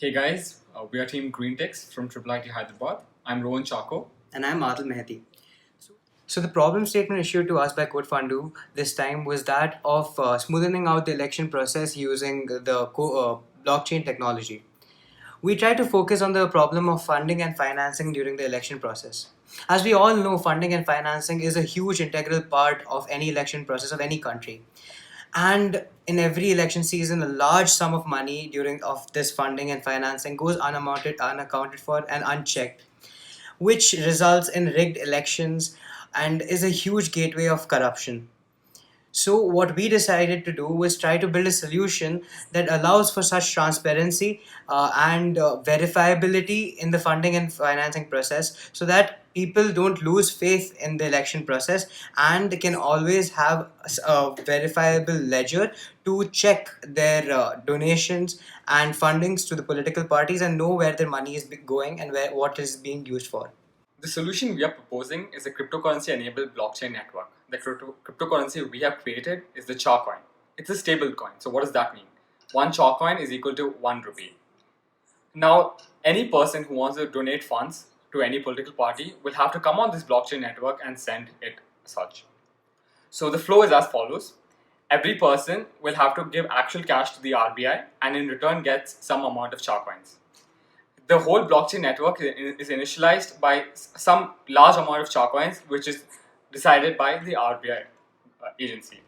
Hey guys, we are Team GreenTicks from IIIT Hyderabad. I'm Rohan Chako. And I'm Adil Mehdi. So the problem statement issued to us by CodeFunDo this time was that of smoothing out the election process using the blockchain technology. We try to focus on the problem of funding and financing during the election process. As we all know, funding and financing is a huge integral part of any election process of any country. And in every election season, a large sum of money during of this funding and financing goes unaccounted for, and unchecked, which results in rigged elections and is a huge gateway of corruption. So, what we decided to do was try to build a solution that allows for such transparency and verifiability in the funding and financing process so that people don't lose faith in the election process and can always have a verifiable ledger to check their donations and fundings to the political parties and know where their money is going and what is being used for. The solution we are proposing is a cryptocurrency enabled blockchain network. The cryptocurrency we have created is the Cha coin. It's a stable coin. So, what does that mean? One Cha coin is equal to 1 rupee. Now, any person who wants to donate funds to any political party will have to come on this blockchain network and send it such. So, the flow is as follows. Every person will have to give actual cash to the RBI and in return gets some amount of Cha coins. The whole blockchain network is initialized by some large amount of Cha coins, which is decided by the RBI agency.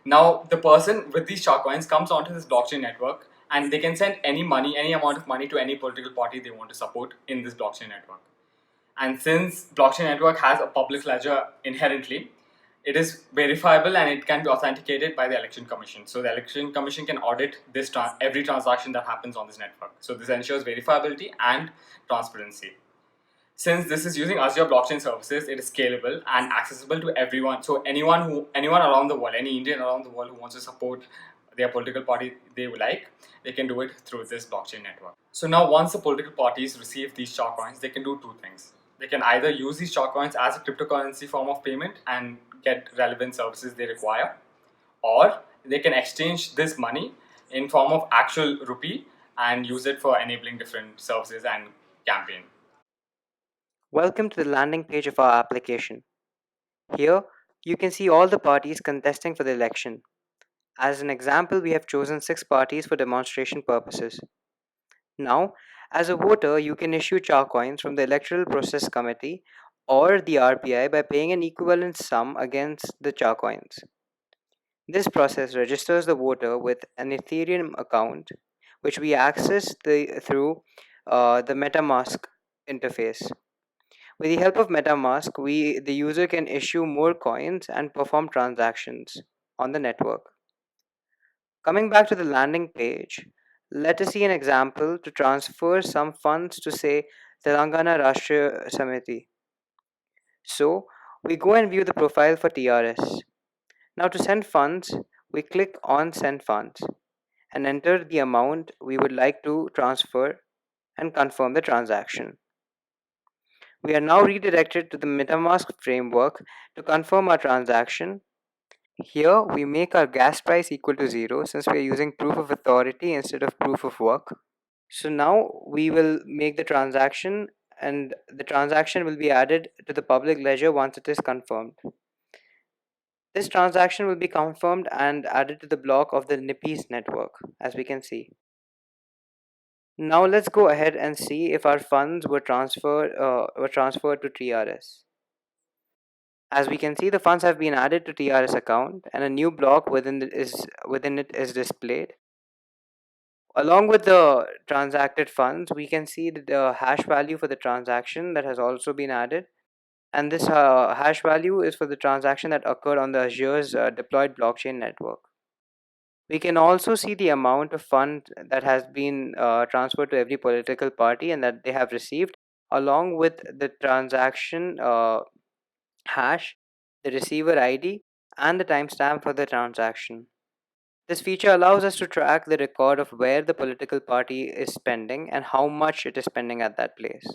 Now, the person with these Cha coins comes onto this blockchain network and they can send any money, any amount of money to any political party they want to support in this blockchain network. And since blockchain network has a public ledger inherently, it is verifiable and it can be authenticated by the election commission. So the election commission can audit this every transaction that happens on this network. So this ensures verifiability and transparency. Since this is using Azure blockchain services, it is scalable and accessible to everyone. So anyone around the world, any Indian around the world who wants to support their political party they like, they can do it through this blockchain network. So now once the political parties receive these Cha coins, they can do two things. They can either use these Cha coins as a cryptocurrency form of payment and get relevant services they require, or they can exchange this money in form of actual rupee and use it for enabling different services and campaign. Welcome to the landing page of our application. Here, you can see all the parties contesting for the election. As an example, we have chosen 6 parties for demonstration purposes. Now, as a voter, you can issue Cha coins from the Electoral Process Committee or the RPI by paying an equivalent sum against the Cha coins. This process registers the voter with an Ethereum account, which we access through the MetaMask interface. With the help of MetaMask, the user can issue more coins and perform transactions on the network. Coming back to the landing page, let us see an example to transfer some funds to, say, Telangana Rashtriya Samiti. So, we go and view the profile for TRS. Now, to send funds, we click on Send Funds and enter the amount we would like to transfer and confirm the transaction. We are now redirected to the MetaMask framework to confirm our transaction. Here, we make our gas price equal to 0 since we are using proof of authority instead of proof of work. So now we will make the transaction and the transaction will be added to the public ledger once it is confirmed. This transaction will be confirmed and added to the block of the NIPIS network, as we can see. Now let's go ahead and see if our funds were transferred to TRS. As we can see, the funds have been added to TRS account and a new block within it is displayed. Along with the transacted funds, we can see the hash value for the transaction that has also been added. And this hash value is for the transaction that occurred on the Azure's deployed blockchain network. We can also see the amount of fund that has been transferred to every political party and that they have received, along with the transaction hash, the receiver ID, and the timestamp for the transaction. This feature allows us to track the record of where the political party is spending and how much it is spending at that place.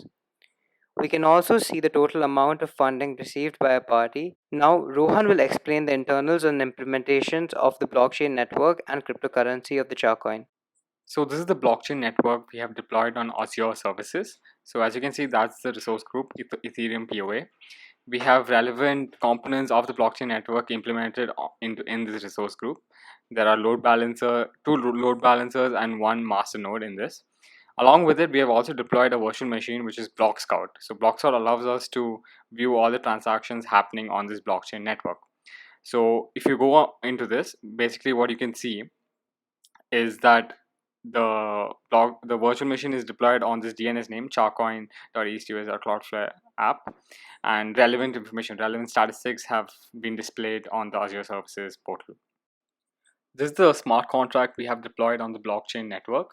We can also see the total amount of funding received by a party. Now, Rohan will explain the internals and implementations of the blockchain network and cryptocurrency of the Charcoin. So this is the blockchain network we have deployed on Azure services. So as you can see, that's the resource group, Ethereum POA. We have relevant components of the blockchain network implemented in this resource group. There are two load balancers and one master node in this. Along with it, we have also deployed a virtual machine, which is Block Scout. So Block Scout allows us to view all the transactions happening on this blockchain network. So if you go into this, basically what you can see is that the virtual machine is deployed on this DNS name charcoin.eastus or Cloudflare app, and relevant statistics have been displayed on the Azure Services portal. This is the smart contract we have deployed on the blockchain network.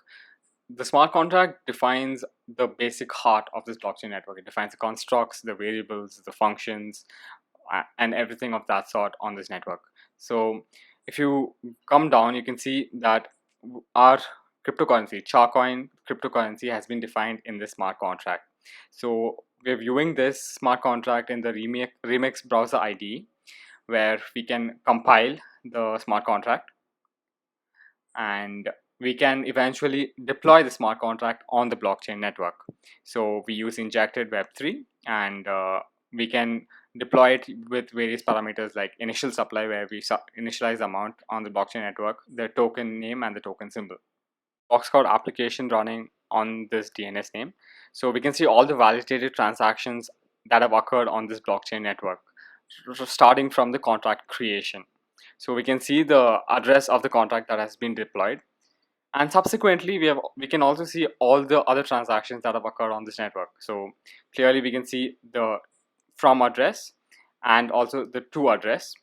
The smart contract defines the basic heart of this blockchain network. It defines the constructs, the variables, the functions, and everything of that sort on this network. So if you come down, you can see that our cryptocurrency, Charcoin cryptocurrency, has been defined in this smart contract. So we're viewing this smart contract in the Remix browser IDE, where we can compile the smart contract, and we can eventually deploy the smart contract on the blockchain network. So we use injected Web3, and we can deploy it with various parameters like initial supply, where we initialize the amount on the blockchain network, the token name, and the token symbol. Boxcode application running on this DNS name. So we can see all the validated transactions that have occurred on this blockchain network, starting from the contract creation. So we can see the address of the contract that has been deployed, and subsequently we can also see all the other transactions that have occurred on this network. So clearly we can see the from address and also the to address,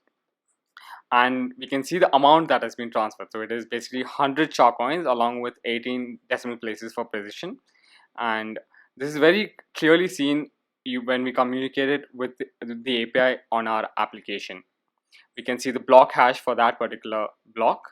and we can see the amount that has been transferred. So it is basically 100 Charcoins along with 18 decimal places for precision, and this is very clearly seen when we communicate it with the API on our application. We can see the block hash for that particular block,